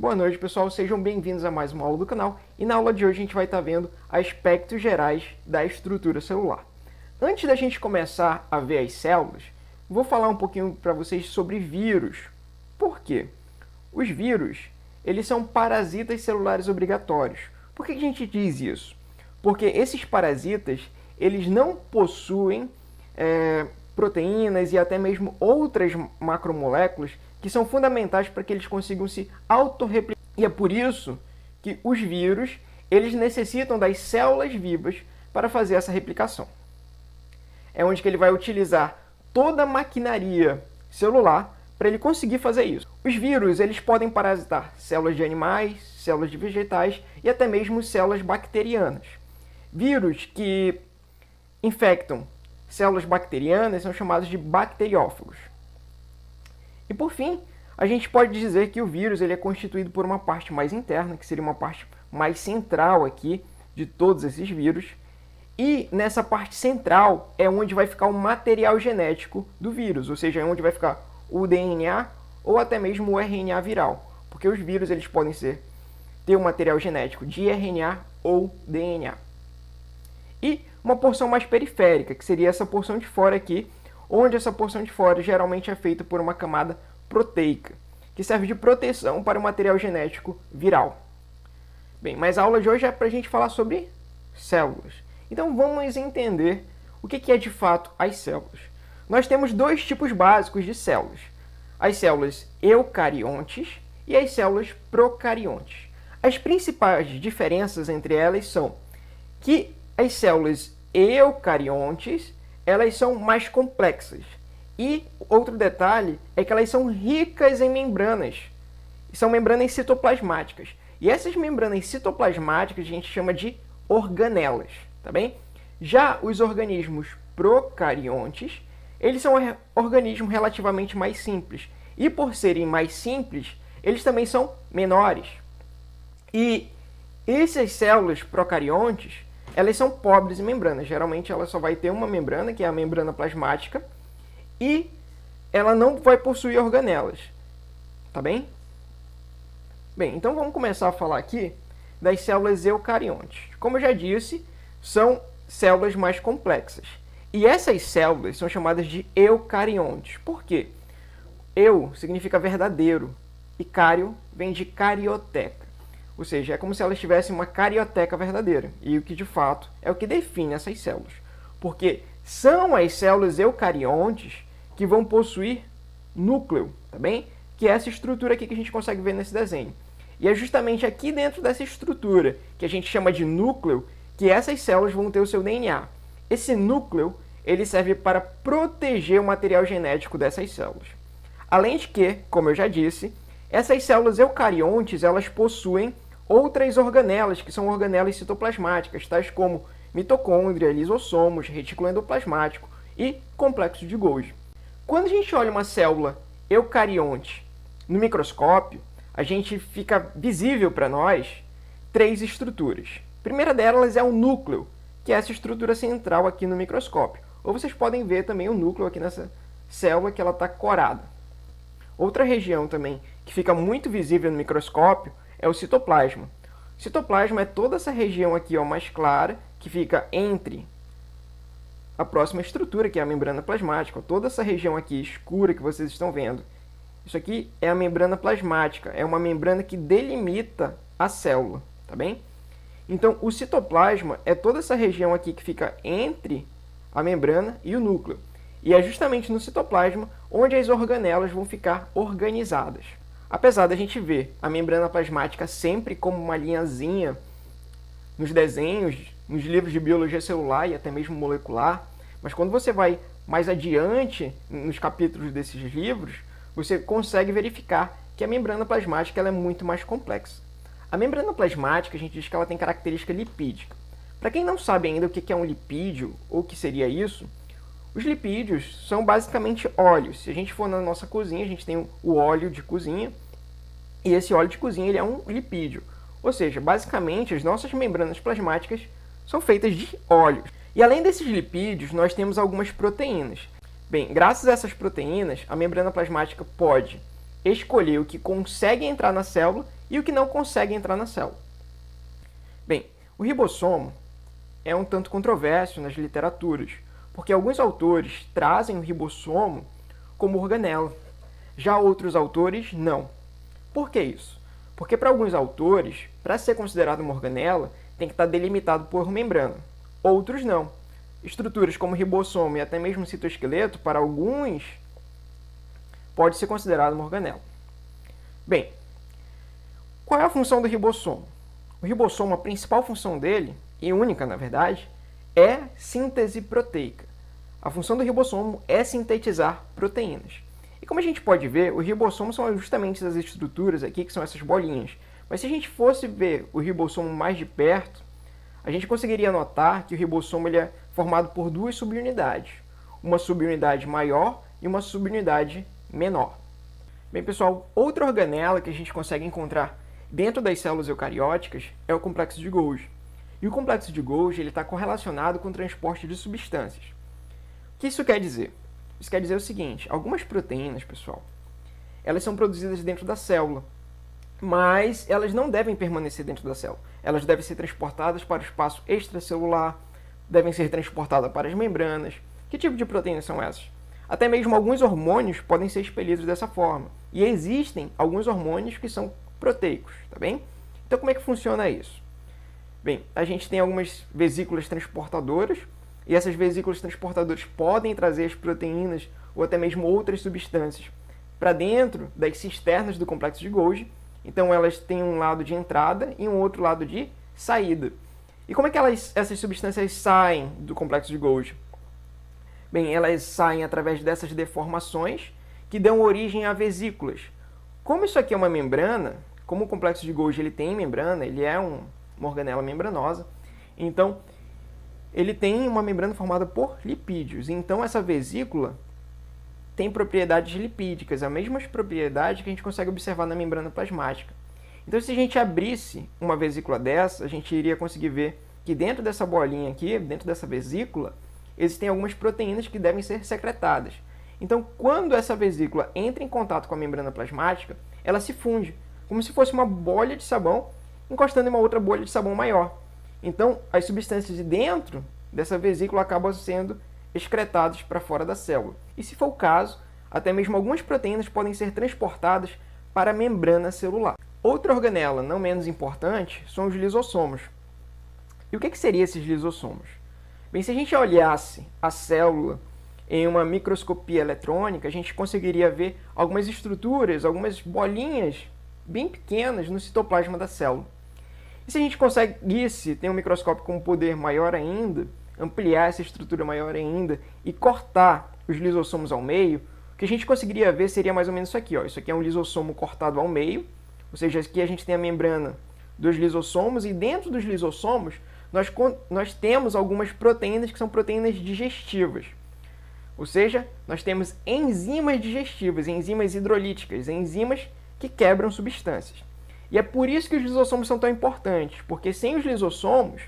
Boa noite, pessoal. Sejam bem-vindos a mais uma aula do canal. E na aula de hoje a gente vai estar vendo aspectos gerais da estrutura celular. Antes da gente começar a ver as células, vou falar um pouquinho para vocês sobre vírus. Por quê? Os vírus, eles são parasitas celulares obrigatórios. Por que a gente diz isso? Porque esses parasitas, eles não possuem proteínas e até mesmo outras macromoléculas que são fundamentais para que eles consigam se autorreplicar. E é por isso que os vírus, eles necessitam das células vivas para fazer essa replicação. É onde que ele vai utilizar toda a maquinaria celular para ele conseguir fazer isso. Os vírus, eles podem parasitar células de animais, células de vegetais e até mesmo células bacterianas. Vírus que infectam células bacterianas são chamados de bacteriófagos. E por fim, a gente pode dizer que o vírus ele é constituído por uma parte mais interna, que seria uma parte mais central aqui de todos esses vírus. E nessa parte central é onde vai ficar o material genético do vírus, ou seja, é onde vai ficar o DNA ou até mesmo o RNA viral. Porque os vírus eles podem ter um material genético de RNA ou DNA. E uma porção mais periférica, que seria essa porção de fora aqui, onde essa porção de fora geralmente é feita por uma camada proteica, que serve de proteção para o material genético viral. Bem, mas a aula de hoje é para a gente falar sobre células. Então vamos entender o que é de fato as células. Nós temos dois tipos básicos de células: as células eucariontes e as células procariontes. As principais diferenças entre elas são que as células eucariontes elas são mais complexas. E outro detalhe é que elas são ricas em membranas. São membranas citoplasmáticas. E essas membranas citoplasmáticas a gente chama de organelas, tá bem? Já os organismos procariontes, eles são organismos relativamente mais simples. E por serem mais simples, eles também são menores. E essas células procariontes, elas são pobres em membranas. Geralmente ela só vai ter uma membrana, que é a membrana plasmática, e ela não vai possuir organelas. Tá bem? Bem, então vamos começar a falar aqui das células eucariontes. Como eu já disse, são células mais complexas. E essas células são chamadas de eucariontes. Por quê? Eu significa verdadeiro e cário vem de carioteca. Ou seja, é como se elas tivessem uma carioteca verdadeira. E o que de fato é o que define essas células. Porque são as células eucariontes que vão possuir núcleo, tá bem? Que é essa estrutura aqui que a gente consegue ver nesse desenho. E é justamente aqui dentro dessa estrutura, que a gente chama de núcleo, que essas células vão ter o seu DNA. Esse núcleo, ele serve para proteger o material genético dessas células. Além de que, como eu já disse, essas células eucariontes, elas possuem outras organelas, que são organelas citoplasmáticas, tais como mitocôndria, lisossomos, retículo endoplasmático e complexo de Golgi. Quando a gente olha uma célula eucarionte no microscópio, a gente fica visível para nós três estruturas. A primeira delas é o núcleo, que é essa estrutura central aqui no microscópio. Ou vocês podem ver também o núcleo aqui nessa célula que ela está corada. Outra região também que fica muito visível no microscópio é o citoplasma. O citoplasma é toda essa região aqui mais clara, que fica entre a próxima estrutura, que é a membrana plasmática. Toda essa região aqui escura que vocês estão vendo. Isso aqui é a membrana plasmática, é uma membrana que delimita a célula, tá bem? Então, o citoplasma é toda essa região aqui que fica entre a membrana e o núcleo. E é justamente no citoplasma onde as organelas vão ficar organizadas. Apesar da gente ver a membrana plasmática sempre como uma linhazinha nos desenhos, nos livros de biologia celular e até mesmo molecular, mas quando você vai mais adiante nos capítulos desses livros, você consegue verificar que a membrana plasmática ela é muito mais complexa. A membrana plasmática, a gente diz que ela tem característica lipídica. Para quem não sabe ainda o que é um lipídio, ou o que seria isso, os lipídios são basicamente óleos. Se a gente for na nossa cozinha, a gente tem o óleo de cozinha, e esse óleo de cozinha ele é um lipídio. Ou seja, basicamente, as nossas membranas plasmáticas são feitas de óleos. E além desses lipídios, nós temos algumas proteínas. Bem, graças a essas proteínas, a membrana plasmática pode escolher o que consegue entrar na célula e o que não consegue entrar na célula. Bem, o ribossomo é um tanto controverso nas literaturas, porque alguns autores trazem o ribossomo como organela, já outros autores não. Por que isso? Porque para alguns autores, para ser considerado uma organela, tem que estar delimitado por membrana. Outros não. Estruturas como ribossomo e até mesmo citoesqueleto, para alguns, pode ser considerado uma organela. Bem, qual é a função do ribossomo? O ribossomo, a principal função dele, e única na verdade, é síntese proteica. A função do ribossomo é sintetizar proteínas. E como a gente pode ver, os ribossomos são justamente essas estruturas aqui, que são essas bolinhas. Mas se a gente fosse ver o ribossomo mais de perto, a gente conseguiria notar que o ribossomo ele é formado por duas subunidades. Uma subunidade maior e uma subunidade menor. Bem, pessoal, outra organela que a gente consegue encontrar dentro das células eucarióticas é o complexo de Golgi. E o complexo de Golgi está correlacionado com o transporte de substâncias. O que isso quer dizer? Isso quer dizer o seguinte: algumas proteínas, pessoal, elas são produzidas dentro da célula, mas elas não devem permanecer dentro da célula. Elas devem ser transportadas para o espaço extracelular, devem ser transportadas para as membranas. Que tipo de proteínas são essas? Até mesmo alguns hormônios podem ser expelidos dessa forma. E existem alguns hormônios que são proteicos, tá bem? Então como é que funciona isso? Bem, a gente tem algumas vesículas transportadoras, e essas vesículas transportadoras podem trazer as proteínas ou até mesmo outras substâncias para dentro das cisternas do complexo de Golgi. Então elas têm um lado de entrada e um outro lado de saída. E como é que essas substâncias saem do complexo de Golgi? Bem, elas saem através dessas deformações que dão origem a vesículas. Como isso aqui é uma membrana, como o complexo de Golgi ele tem membrana, ele é uma organela membranosa, então ele tem uma membrana formada por lipídios. Então essa vesícula tem propriedades lipídicas, as mesmas propriedades que a gente consegue observar na membrana plasmática. Então se a gente abrisse uma vesícula dessa, a gente iria conseguir ver que dentro dessa bolinha aqui, dentro dessa vesícula, existem algumas proteínas que devem ser secretadas. Então quando essa vesícula entra em contato com a membrana plasmática, ela se funde, como se fosse uma bolha de sabão encostando em uma outra bolha de sabão maior. Então, as substâncias de dentro dessa vesícula acabam sendo excretadas para fora da célula. E se for o caso, até mesmo algumas proteínas podem ser transportadas para a membrana celular. Outra organela não menos importante são os lisossomos. E o que seriam esses lisossomos? Bem, se a gente olhasse a célula em uma microscopia eletrônica, a gente conseguiria ver algumas estruturas, algumas bolinhas bem pequenas no citoplasma da célula. E se a gente conseguisse ter um microscópio com um poder maior ainda, ampliar essa estrutura maior ainda e cortar os lisossomos ao meio, o que a gente conseguiria ver seria mais ou menos isso aqui. Ó. Isso aqui é um lisossomo cortado ao meio, ou seja, aqui a gente tem a membrana dos lisossomos e dentro dos lisossomos nós temos algumas proteínas que são proteínas digestivas. Ou seja, nós temos enzimas digestivas, enzimas hidrolíticas, enzimas que quebram substâncias. E é por isso que os lisossomos são tão importantes, porque sem os lisossomos,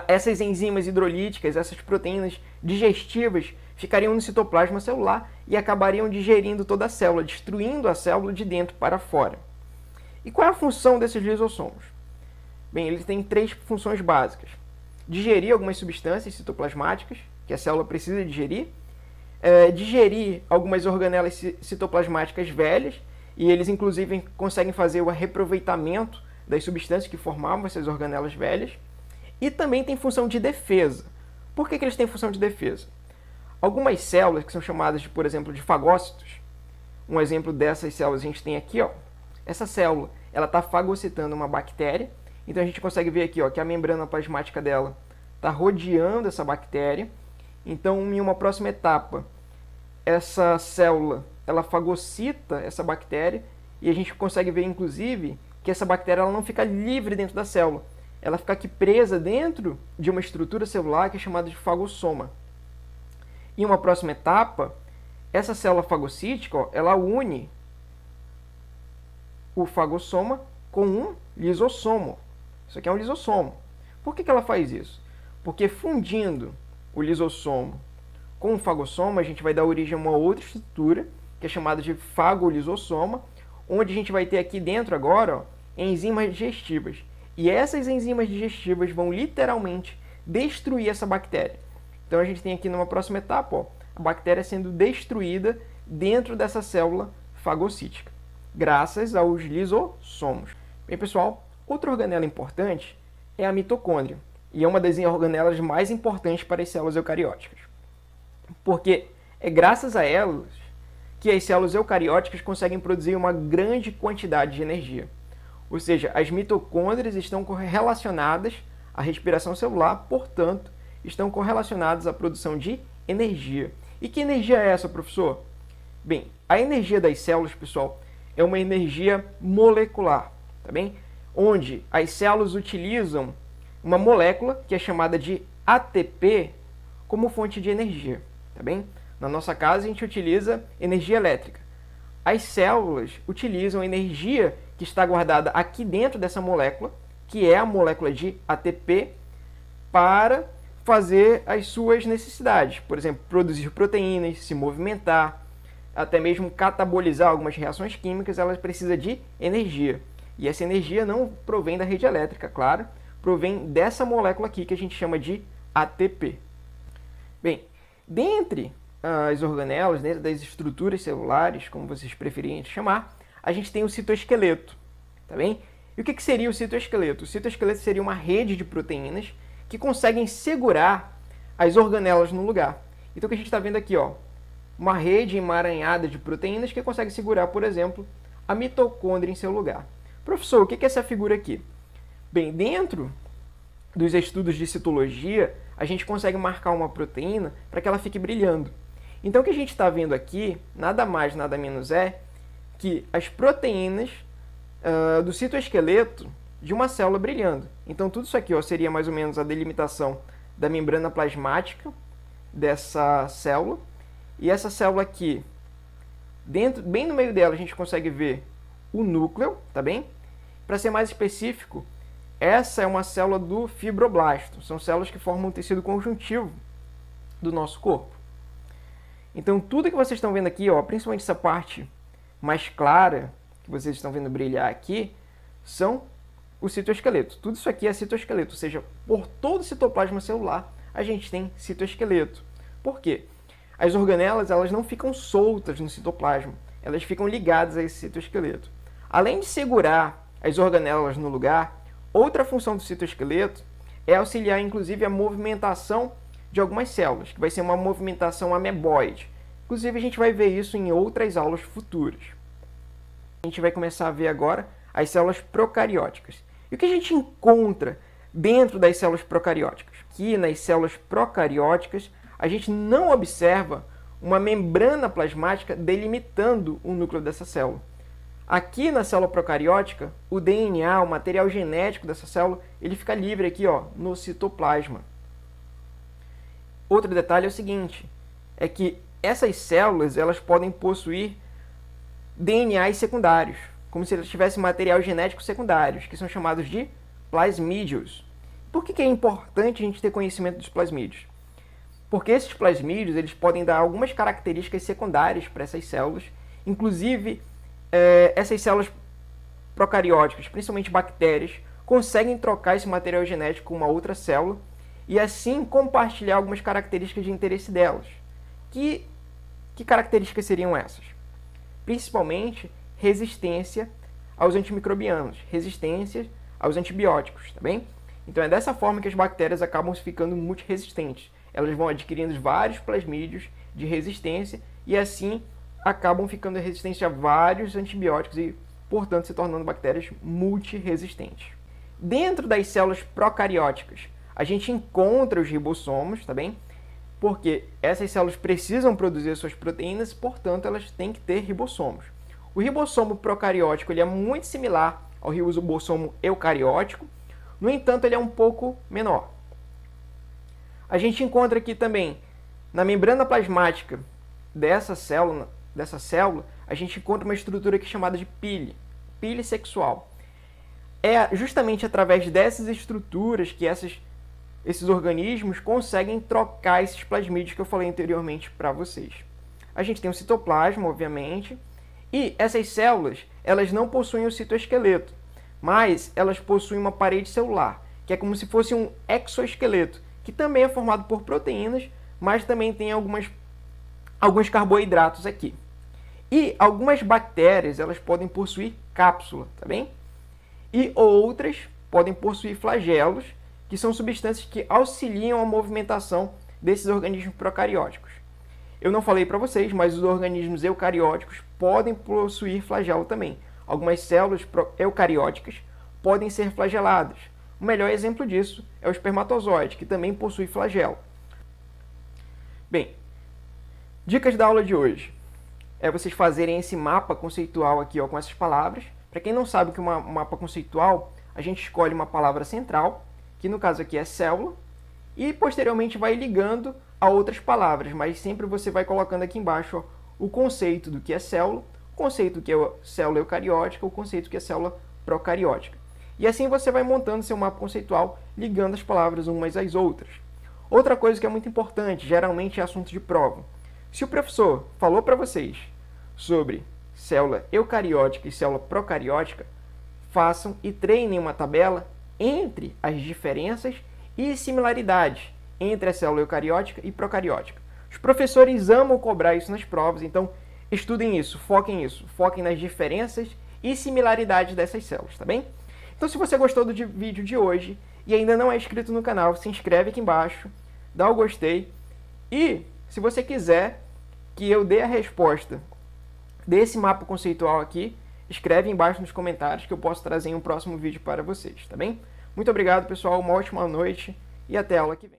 essas enzimas hidrolíticas, essas proteínas digestivas, ficariam no citoplasma celular e acabariam digerindo toda a célula, destruindo a célula de dentro para fora. E qual é a função desses lisossomos? Bem, eles têm três funções básicas. Digerir algumas substâncias citoplasmáticas, que a célula precisa digerir, digerir algumas organelas citoplasmáticas velhas, e eles inclusive conseguem fazer o reaproveitamento das substâncias que formavam essas organelas velhas, e também tem função de defesa. Por que eles têm função de defesa? Algumas células que são chamadas, de, por exemplo, de fagócitos, um exemplo dessas células a gente tem aqui, ó. Essa célula ela está fagocitando uma bactéria, então a gente consegue ver aqui ó, que a membrana plasmática dela está rodeando essa bactéria. Então, em uma próxima etapa, essa célula ela fagocita essa bactéria e a gente consegue ver, inclusive, que essa bactéria ela não fica livre dentro da célula. Ela fica aqui presa dentro de uma estrutura celular que é chamada de fagossoma. Em uma próxima etapa, essa célula fagocítica, ó, ela une o fagossoma com um lisossomo. Isso aqui é um lisossomo. Por que ela faz isso? Porque fundindo o lisossomo com o fagossoma, a gente vai dar origem a uma outra estrutura, que é chamada de fagolisossoma, onde a gente vai ter aqui dentro agora, ó, enzimas digestivas. E essas enzimas digestivas vão literalmente destruir essa bactéria. Então a gente tem aqui numa próxima etapa, ó, a bactéria sendo destruída dentro dessa célula fagocítica, graças aos lisossomos. Bem, pessoal, outra organela importante é a mitocôndria, e é uma das organelas mais importantes para as células eucarióticas, porque é graças a elas que as células eucarióticas conseguem produzir uma grande quantidade de energia. Ou seja, as mitocôndrias estão correlacionadas à respiração celular, portanto, estão correlacionadas à produção de energia. E que energia é essa, professor? Bem, a energia das células, pessoal, é uma energia molecular, tá bem? Onde as células utilizam uma molécula que é chamada de ATP como fonte de energia, tá bem? Na nossa casa, a gente utiliza energia elétrica. As células utilizam a energia que está guardada aqui dentro dessa molécula, que é a molécula de ATP, para fazer as suas necessidades. Por exemplo, produzir proteínas, se movimentar, até mesmo catabolizar algumas reações químicas, elas precisam de energia. E essa energia não provém da rede elétrica, claro, provém dessa molécula aqui que a gente chama de ATP. Bem, dentre as organelas, dentro das estruturas celulares, como vocês preferirem chamar, a gente tem o citoesqueleto, tá bem? E o que seria o citoesqueleto? O citoesqueleto seria uma rede de proteínas que conseguem segurar as organelas no lugar. Então o que a gente está vendo aqui, ó, uma rede emaranhada de proteínas que consegue segurar, por exemplo, a mitocôndria em seu lugar. Professor, o que é essa figura aqui? Bem, dentro dos estudos de citologia, a gente consegue marcar uma proteína para que ela fique brilhando. Então, o que a gente está vendo aqui, nada mais, nada menos é que as proteínas do citoesqueleto de uma célula brilhando. Então, tudo isso aqui, ó, seria mais ou menos a delimitação da membrana plasmática dessa célula. E essa célula aqui, dentro, bem no meio dela, a gente consegue ver o núcleo, tá bem? Para ser mais específico, essa é uma célula do fibroblasto. São células que formam o tecido conjuntivo do nosso corpo. Então, tudo que vocês estão vendo aqui, ó, principalmente essa parte mais clara, que vocês estão vendo brilhar aqui, são o citoesqueleto. Tudo isso aqui é citoesqueleto, ou seja, por todo o citoplasma celular, a gente tem citoesqueleto. Por quê? As organelas, elas não ficam soltas no citoplasma, elas ficam ligadas a esse citoesqueleto. Além de segurar as organelas no lugar, outra função do citoesqueleto é auxiliar, inclusive, a movimentação de algumas células, que vai ser uma movimentação ameboide. Inclusive, a gente vai ver isso em outras aulas futuras. A gente vai começar a ver agora as células procarióticas. E o que a gente encontra dentro das células procarióticas? Aqui, nas células procarióticas, a gente não observa uma membrana plasmática delimitando o núcleo dessa célula. Aqui na célula procariótica, o DNA, o material genético dessa célula, ele fica livre aqui, ó, no citoplasma. Outro detalhe é o seguinte, é que essas células, elas podem possuir DNAs secundários, como se elas tivessem material genético secundários, que são chamados de plasmídios. Por que é importante a gente ter conhecimento dos plasmídios? Porque esses plasmídios, eles podem dar algumas características secundárias para essas células, inclusive essas células procarióticas, principalmente bactérias, conseguem trocar esse material genético com uma outra célula e assim compartilhar algumas características de interesse delas. Que características seriam essas? Principalmente resistência aos antimicrobianos, resistência aos antibióticos, tá bem? Então é dessa forma que as bactérias acabam ficando multiresistentes. Elas vão adquirindo vários plasmídios de resistência e assim acabam ficando resistentes a vários antibióticos e, portanto, se tornando bactérias multiresistentes. Dentro das células procarióticas, a gente encontra os ribossomos, tá bem? Porque essas células precisam produzir suas proteínas, portanto, elas têm que ter ribossomos. O ribossomo procariótico ele é muito similar ao ribossomo eucariótico, no entanto, ele é um pouco menor. A gente encontra aqui também, na membrana plasmática dessa célula, a gente encontra uma estrutura aqui chamada de pile sexual. É justamente através dessas estruturas que esses organismos conseguem trocar esses plasmídios que eu falei anteriormente para vocês. A gente tem o citoplasma, obviamente, e essas células elas não possuem o citoesqueleto, mas elas possuem uma parede celular, que é como se fosse um exoesqueleto, que também é formado por proteínas, mas também tem alguns carboidratos aqui. E algumas bactérias, elas podem possuir cápsula, tá bem? E outras podem possuir flagelos, que são substâncias que auxiliam a movimentação desses organismos procarióticos. Eu não falei para vocês, mas os organismos eucarióticos podem possuir flagelo também. Algumas células eucarióticas podem ser flageladas. O melhor exemplo disso é o espermatozoide, que também possui flagelo. Bem, dicas da aula de hoje é vocês fazerem esse mapa conceitual aqui, ó, com essas palavras. Para quem não sabe o que é um mapa conceitual, a gente escolhe uma palavra central, que no caso aqui é célula, e posteriormente vai ligando a outras palavras, mas sempre você vai colocando aqui embaixo, ó, o conceito do que é célula, o conceito que é célula eucariótica, o conceito que é célula procariótica. E assim você vai montando seu mapa conceitual, ligando as palavras umas às outras. Outra coisa que é muito importante, geralmente é assunto de prova. Se o professor falou para vocês sobre célula eucariótica e célula procariótica, façam e treinem uma tabela entre as diferenças e similaridades entre a célula eucariótica e procariótica. Os professores amam cobrar isso nas provas, então estudem isso, foquem nas diferenças e similaridades dessas células, tá bem? Então, se você gostou do vídeo de hoje e ainda não é inscrito no canal, se inscreve aqui embaixo, dá o gostei e, se você quiser que eu dê a resposta desse mapa conceitual aqui, escreve embaixo nos comentários que eu posso trazer em um próximo vídeo para vocês, tá bem? Muito obrigado, pessoal, uma ótima noite e até a aula que vem.